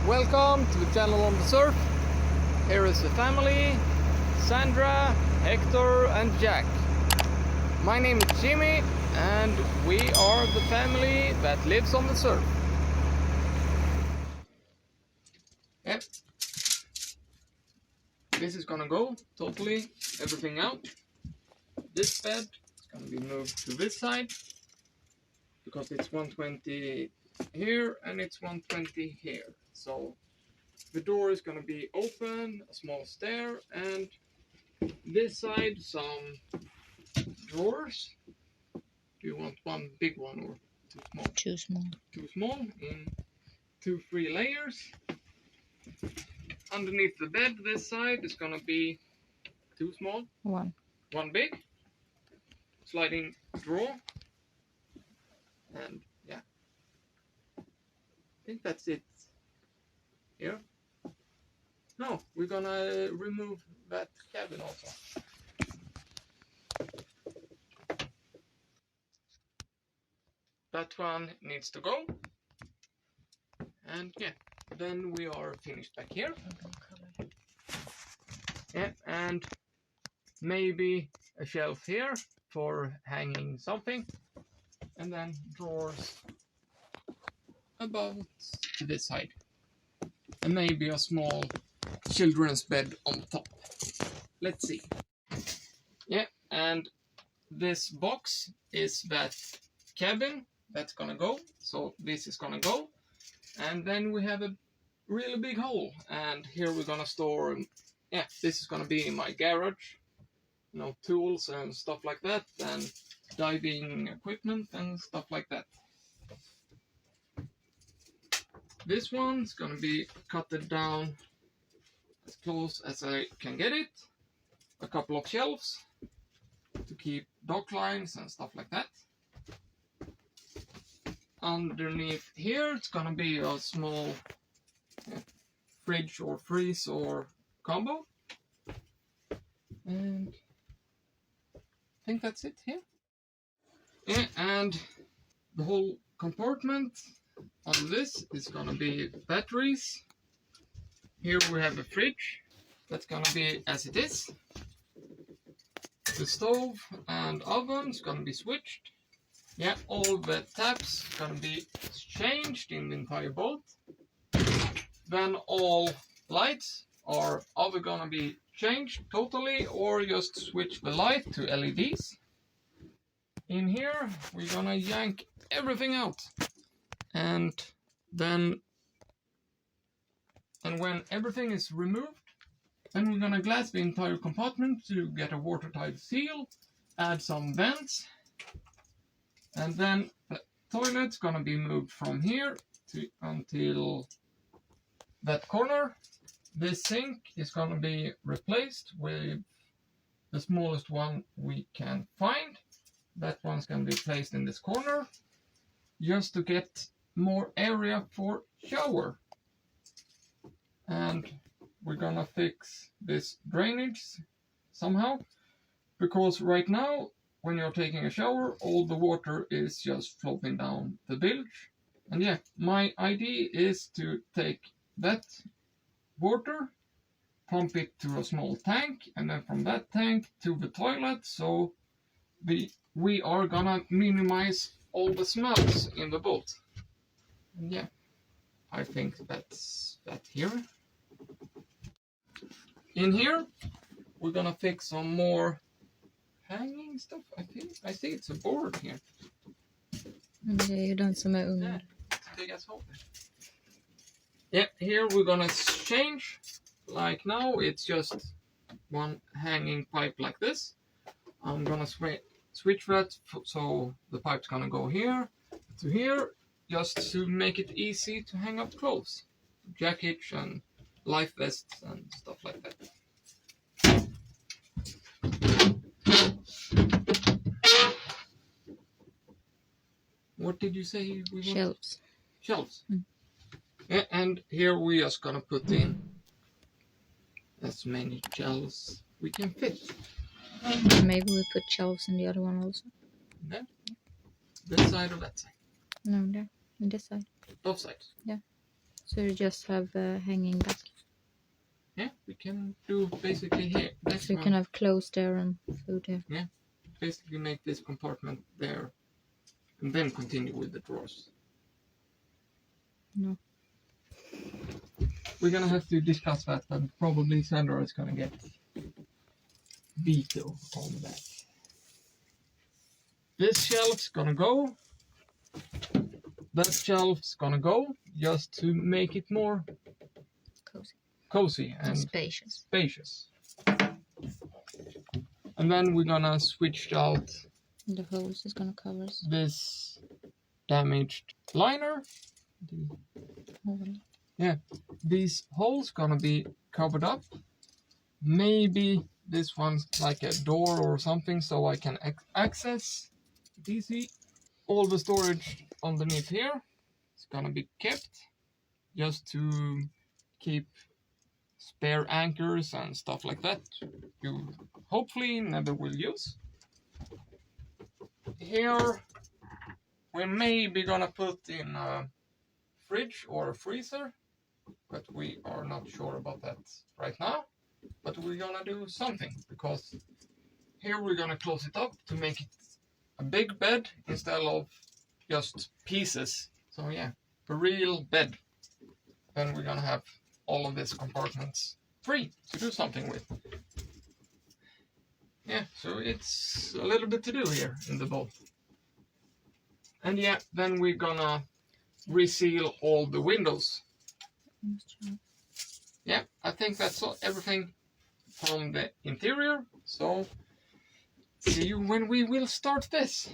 Welcome to the channel on the surf. Here is the family, Sandra, Hector and Jack. My name is Jimmy and we are the family that lives on the surf. Yep. This is gonna go totally everything out. This bed is gonna be moved to this side because it's 120 here and it's 120 here. So the door is gonna be open, a small stair, and this side some drawers. Do you want one big one or too small? Too small. Too small in 2-3 layers. Underneath the bed, this side is gonna be too small. One big sliding drawer, and yeah, I think that's it. Here. No, we're gonna remove that cabin also. That one needs to go. And yeah, then we are finished back here. Yeah, and maybe a shelf here for hanging something. And then drawers about to this side. And maybe a small children's bed on top. Let's see. Yeah, and this box is that cabin that's gonna go. So this is gonna go. And then we have a really big hole. And here we're gonna store, yeah, this is gonna be in my garage. You know, tools and stuff like that. And diving equipment and stuff like that. This one's gonna be cut down as close as I can get it. A couple of shelves to keep dock lines and stuff like that. Underneath here it's gonna be a small fridge or freeze or combo. And I think that's it here. Yeah, and the whole compartment on this is gonna be batteries. Here we have a fridge that's gonna be as it is. The stove and oven is gonna be switched. Yeah, all the taps gonna be changed in the entire boat. Then all lights are either gonna be changed totally or just switch the light to LEDs. In here we're gonna yank everything out. And when everything is removed, then we're gonna glass the entire compartment to get a watertight seal, add some vents, and then the toilet's gonna be moved from here to until that corner. This sink is gonna be replaced with the smallest one we can find. That one's gonna be placed in this corner, just to get more area for shower. And we're gonna fix this drainage somehow, because right now when you're taking a shower all the water is just floating down the bilge. And yeah, my idea is to take that water, pump it to a small tank, and then from that tank to the toilet, so we are gonna minimize all the smells in the boat. And yeah, I think that's that here. In here, we're gonna fix some more hanging stuff. I see it's a board here. Det är ju den som är under. Yeah, here we're gonna change. Like now, it's just one hanging pipe like this. I'm gonna switch that so the pipe's gonna go here to here, just to make it easy to hang up clothes, jackets and life vests and stuff like that. What did you say we want? Shelves. Shelves. Yeah, and here we are just gonna put in as many shelves we can fit. Maybe we put shelves in the other one also. There? This side or that side? No, there. On this side. Both sides? Yeah. So you just have hanging back. Yeah, we can do basically here. So you can have clothes there and food here. Yeah, basically make this compartment there, and then continue with the drawers. No. We're gonna have to discuss that, and probably Sandra is gonna get veto on that. This shelf's gonna go. That shelf's gonna go, just to make it more cozy and spacious. And then we're gonna switch out the hose is gonna cover this damaged liner. Yeah, these holes gonna be covered up. Maybe this one's like a door or something, so I can access it easy. All the storage underneath here is gonna be kept, just to keep spare anchors and stuff like that you hopefully never will use. Here we may be gonna put in a fridge or a freezer, but we are not sure about that right now. But we're gonna do something, because here we're gonna close it up to make it a big bed instead of just pieces. So yeah, a real bed. Then we're gonna have all of these compartments free to do something with. Yeah, so it's a little bit to do here in the boat. And yeah, then we're gonna reseal all the windows. Yeah, I think that's everything from the interior. So see you when we will start this.